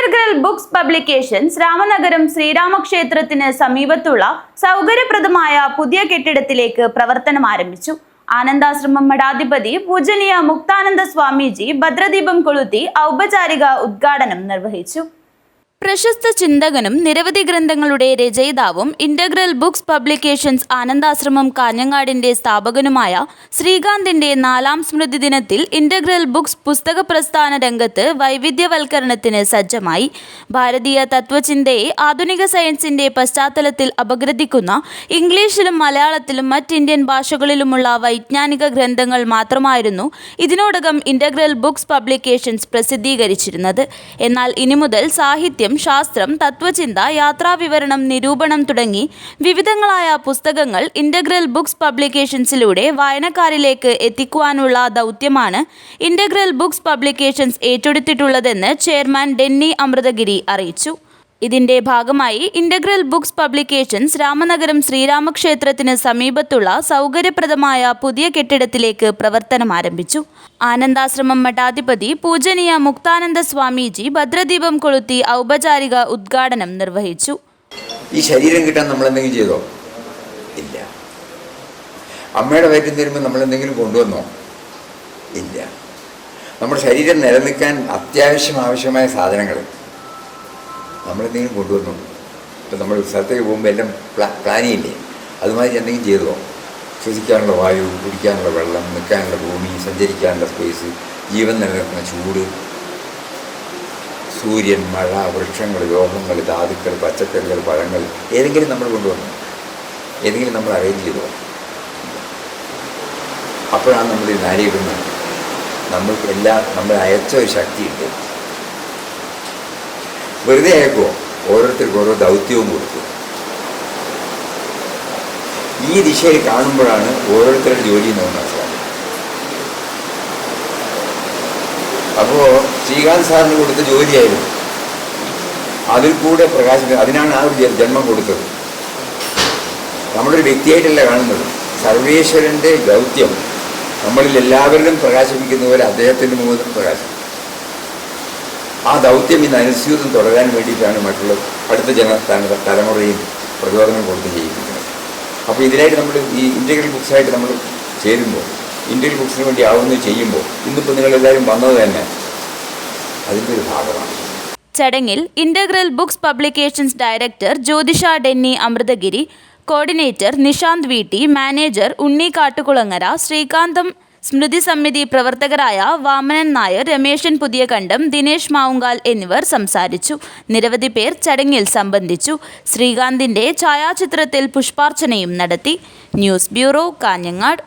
Integral books publications Ramanagaram ശ്രീരാമക്ഷേത്രത്തിന് സമീപത്തുള്ള സൗകര്യപ്രദമായ പുതിയ കെട്ടിടത്തിലേക്ക് പ്രവർത്തനം ആരംഭിച്ചു. ആനന്ദാശ്രമം മഠാധിപതി പൂജനീയ മുക്താനന്ദ സ്വാമിജി ഭദ്രദീപം കൊളുത്തി ഔപചാരിക ഉദ്ഘാടനം നിർവഹിച്ചു. പ്രശസ്ത ചിന്തകനും നിരവധി ഗ്രന്ഥങ്ങളുടെ രചയിതാവും ഇന്റഗ്രൽ ബുക്സ് പബ്ലിക്കേഷൻസ് ആനന്ദാശ്രമം കാഞ്ഞങ്ങാടിന്റെ സ്ഥാപകനുമായ ശ്രീകാന്തിന്റെ 4ാം സ്മൃതി ദിനത്തിൽ ഇന്റഗ്രൽ ബുക്സ് പുസ്തക പ്രസ്ഥാന രംഗത്ത് വൈവിധ്യവൽക്കരണത്തിന് സജ്ജമായി. ഭാരതീയ തത്വചിന്തയെ ആധുനിക സയൻസിന്റെ പശ്ചാത്തലത്തിൽ അപഗ്രഥിക്കുന്ന ഇംഗ്ലീഷിലും മലയാളത്തിലും മറ്റ് ഇന്ത്യൻ ഭാഷകളിലുമുള്ള വൈജ്ഞാനിക ഗ്രന്ഥങ്ങൾ മാത്രമായിരുന്നു ഇതിനോടകം ഇന്റഗ്രൽ ബുക്സ് പബ്ലിക്കേഷൻസ് പ്രസിദ്ധീകരിച്ചിരുന്നത്. എന്നാൽ ഇനി മുതൽ സാഹിത്യം, ശാസ്ത്രം, തത്വചിന്ത, യാത്രാവിവരണം, നിരൂപണം തുടങ്ങി വിവിധങ്ങളായ പുസ്തകങ്ങൾ ഇന്റഗ്രൽ ബുക്സ് പബ്ലിക്കേഷൻസിലൂടെ വായനക്കാരിലേക്ക് എത്തിക്കുവാനുള്ള ദൗത്യമാണ് ഇന്റഗ്രൽ ബുക്സ് പബ്ലിക്കേഷൻസ് ഏറ്റെടുത്തിട്ടുള്ളതെന്ന് ചെയർമാൻ ഡെന്നി അമൃതഗിരി അറിയിച്ചു. ഇതിന്റെ ഭാഗമായി ഇന്റഗ്രൽ ബുക്സ് പബ്ലിക്കേഷൻസ് രാമനഗരം ശ്രീരാമക്ഷേത്രത്തിന് സമീപത്തുള്ള സൗകര്യപ്രദമായ പുതിയ കെട്ടിടത്തിലേക്ക് പ്രവർത്തനം ആരംഭിച്ചു. ആനന്ദാശ്രമം മഠാധിപതി പൂജനീയ മുക്താനന്ദ സ്വാമിജി ഭദ്രദീപം കൊളുത്തി ഔപചാരിക ഉദ്ഘാടനം നിർവഹിച്ചു. ഈ ശരീരം കിട്ടാൻ നമ്മൾ എന്തെങ്കിലും ചെയ്തോ? ഇല്ല. അമ്മയുടെ വയറ്റിൽ തരുമ്പോൾ നമ്മൾ എന്തെങ്കിലും കൊണ്ടുവന്നോ? ഇല്ല. നമ്മുടെ ശരീരം നിലനിൽക്കാൻ ആവശ്യമായ സാധനങ്ങൾ നമ്മളെന്തെങ്കിലും കൊണ്ടുവന്നു. ഇപ്പം നമ്മൾ സ്ഥലത്തേക്ക് പോകുമ്പോൾ എല്ലാം പ്ലാൻ ചെയ്യില്ലേ? അതുമാതിരി എന്തെങ്കിലും ചെയ്തോ? ശ്വസിക്കാനുള്ള വായു, കുടിക്കാനുള്ള വെള്ളം, നിൽക്കാനുള്ള ഭൂമി, സഞ്ചരിക്കാനുള്ള സ്പേസ്, ജീവൻ നിലനിൽക്കുന്ന ചൂട്, സൂര്യൻ, മഴ, വൃക്ഷങ്ങൾ, ലോഹങ്ങൾ, ധാതുക്കൾ, പച്ചക്കറികൾ, പഴങ്ങൾ ഏതെങ്കിലും നമ്മൾ കൊണ്ടുവന്നു? ഏതെങ്കിലും നമ്മൾ അറേഞ്ച് ചെയ്തോ? അപ്പോഴാണ് നമ്മൾ നാരീകരിക്കുന്നത്. നമ്മൾ അയച്ച ഒരു ശക്തിയുണ്ട്. വെറുതെ അയക്കുമോ? ഓരോരുത്തർക്കും ഓരോ ദൗത്യവും കൊടുത്തു. ഈ ദിശയിൽ കാണുമ്പോഴാണ് ഓരോരുത്തരുടെ ജോലി എന്ന് മനസ്സിലാക്കുന്നത്. അപ്പോൾ ശ്രീകാന്ത് സാറിന് കൊടുത്ത ജോലിയായിരുന്നു അതിൽ കൂടെ പ്രകാശിക്കുന്നത്. അതിനാണ് ആ ഒരു ജന്മം കൊടുത്തത്. നമ്മളൊരു വ്യക്തിയായിട്ടല്ല കാണുന്നത്. സർവേശ്വരൻ്റെ ദൗത്യം നമ്മളിൽ എല്ലാവരിലും പ്രകാശിപ്പിക്കുന്ന പോലെ അദ്ദേഹത്തിൻ്റെ മുഖത്തും പ്രകാശിക്കും. ആ ദൗത്യം ഇന്ന് അനുസ്യൂതം തുടരാൻ വേണ്ടിയിട്ടാണ് മറ്റുള്ള അടുത്ത തലമുറയും പ്രചോദനം കൊടുത്ത് ചെയ്യിക്കുന്നത്. അപ്പോൾ ഇതിനായിട്ട് നമ്മൾ ഈ ഇന്റഗ്രൽ ബുക്സായിട്ട് നമ്മൾ ചേരുമ്പോൾ, ഇന്റഗ്രൽ ബുക്സിന് വേണ്ടി ആവുന്നത് ചെയ്യുമ്പോൾ, ഇന്നിപ്പോൾ നിങ്ങളെല്ലാവരും വന്നത് തന്നെ അതിൻ്റെ ഒരു ഭാഗമാണ്. ചടങ്ങിൽ ഇന്റഗ്രൽ ബുക്സ് പബ്ലിക്കേഷൻസ് ഡയറക്ടർ ജ്യോതിഷ ഡെന്നി അമൃതഗിരി, കോർഡിനേറ്റർ നിഷാന്ത് വീട്ടി, മാനേജർ ഉണ്ണി കാട്ടുകുളങ്ങര, ശ്രീകാന്തം സ്മൃതി സമിതി പ്രവർത്തകരായ വാമനൻ നായർ, രമേശൻ പുതിയകണ്ടം, ദിനേശ് മാവുങ്കാൽ എന്നിവർ സംസാരിച്ചു. നിരവധി പേർ ചടങ്ങിൽ സംബന്ധിച്ചു. ശ്രീകാന്തിന്റെ ഛായാചിത്രത്തിൽ പുഷ്പാർച്ചനയും നടത്തി. News bureau, Kanhangad.